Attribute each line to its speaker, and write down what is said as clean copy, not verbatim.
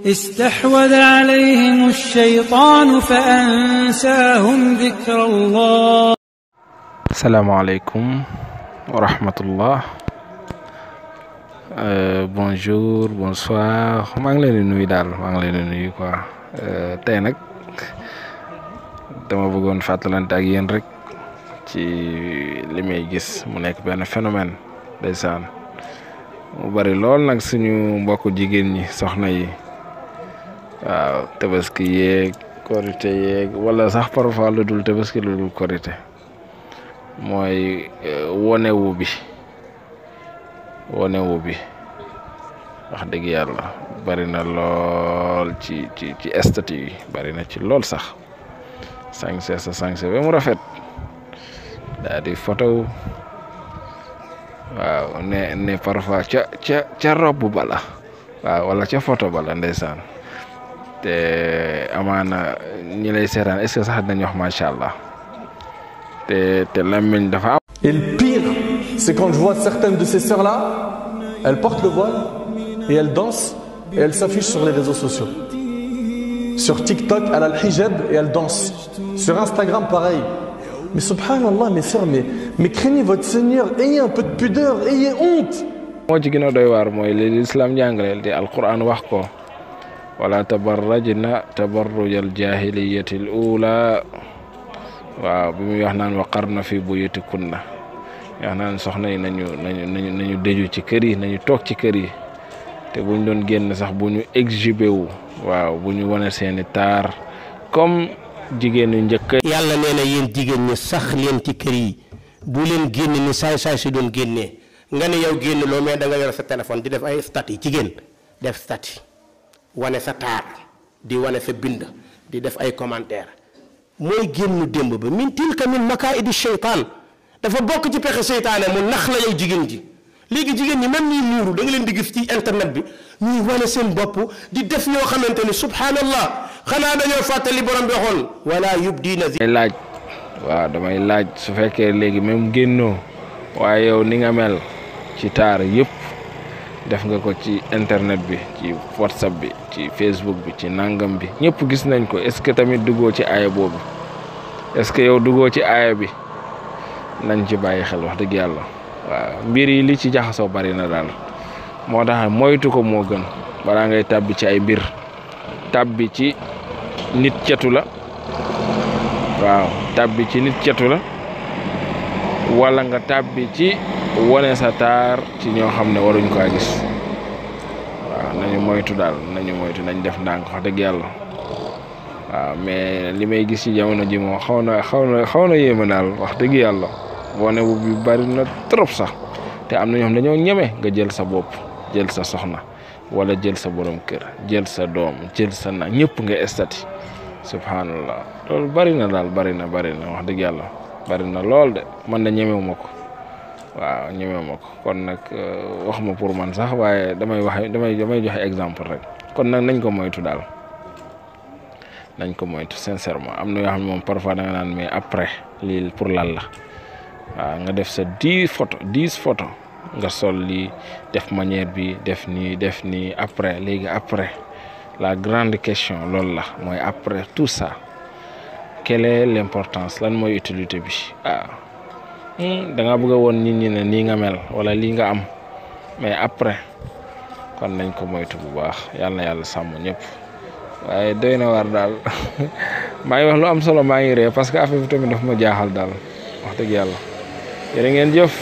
Speaker 1: استحوذ عليهم الشيطان فأنساهم ذكر الله.
Speaker 2: السلام عليكم ورحمة الله. Bonjour, bonsoir. maa ngi leen di nuyu daal maa ngi leen di nuyu quoi tey nag dama bëggoon fàttalante ak yéen rek ci li may gis mu nekk benn phénomène ndeysaan mu bari lool nag suñu mbokku jigéen ñi soxna yi waaw tabaski yeeg korité yeeg wala sax parfois lu dul tabaski lu dul korité mooy wonewu bi wax dëgg yàlla bari na lool ci statut yi bari na ci lool sax sañse ba mu rafet daa di photo waaw ne parfois ca robe bala waaw wala ca photo bala ndeysaan te amaana ñi lay seetaan est-ce que sax dañu wax macha allah te làmmiñ dafa am.
Speaker 3: Et le pire, c'est quand je vois certaines de ces sœurs-là, elles portent le voile et elles dansent et elles s'affichent sur les réseaux sociaux. Sur TikTok, elle a le hijab et elle danse. Sur Instagram, pareil. Mais subhanallah, mes sœurs, mais craignez votre Seigneur, ayez un peu de pudeur, ayez honte.
Speaker 2: moo ci gën a doy waar mooy li l'islam jàngaleel di alquran wax ko wala tabarrajna tabarrujal jahiliyatil ula waaw bi muy wax naan waqarna fi buyutikunna wax naan soxna yi nañu dëju ci kër yi nañu toog ci kër yi te buñ doon génn sax bu ñu exhibé wu waaw bu ñu wane seeni taar comme jigéenu njëkk.
Speaker 4: yàlla nee na yéen jigéen ñi sax leen ci kër yi bu leen génn ni saay si doon génnee nga ne yow génn loo mais da nga yor sa téléphone di def ay statut jigéen def statut wane sa taar di wane sa bind di def ay commentaire mooy génn démb ba min tilka min makaidi sheytaan dafa bokk ci pexe seytaane mu nax la yow jigéen ji léegi jigéen ñi même ñuy muuru da nga leen di gis ci internet bi ñuy wane seen bopp di def yoo xamante ni subhanallah xanaa dañoo fàttali borom bi waxoon wala yubdiina
Speaker 2: laaj waaw damay laaj su fekkee léegi même génnoo waaye yow ni nga mel ci taar yëpp def nga ko ci internet bi ci whatsapp bi ci facebook bi ci nangam bi ñëpp gis nañ ko est-ce que tamit duggoo ci aaya boobu est-ce que yow duggoo ci aaya bi nañ ci bàyyi xel wax dëgg yàlla waaw mbir yi li ci jaxasoo bari na daal moo tax moytu ko moo gën balaa ngay tàbbi ci ay mbir tàbbi ci nit cetu la waaw tàbbi ci nit cetu la wala nga tàbbi ci wone sa taar ci ñoo xam ne waruñ ko gis waaw nañu moytu daal nañ def ndànk wax dëgg yàlla waaw mais li may gis ci jamono ji moom xaw na yéema daal wax dëgg yàlla wone bu bi bari na trop sax te am na ñoo xam dañoo ñeme nga jël sa bopp jël sa soxna wala jël sa borom kër jël sa doom jël sa na ñëpp nga estati subhanallah loolu bari na daal bari na wax dëgg yàlla bari na lool de man na ñemewuma ko waaw ñemewuma ko kon nag wax ma pour man sax waaye damay joxe exemple rek kon nag nañ ko moytu daal nañ ko moytu sincèrement am na yoo xam ne moom parfois da nga naan mais après lii pour lan la waaw nga def sa 10 photos nga sol lii def manière bi def nii après léegi après la grande question loolu la mooy après tout ça quelle est l'importance lan mooy utilité bi da nga bëgg a woon nit ñi ne nii nga mel wala lii nga am mais après kon nañ ko moytu bu baax yàlla na yàlla sàmm ñëpp waaye doy na war daal maa ngi wax lu am solo maa ngi ree parce que affaire bi tamit daf ma jaaxal daal wax dëgg yàlla jërë ngeen jëf.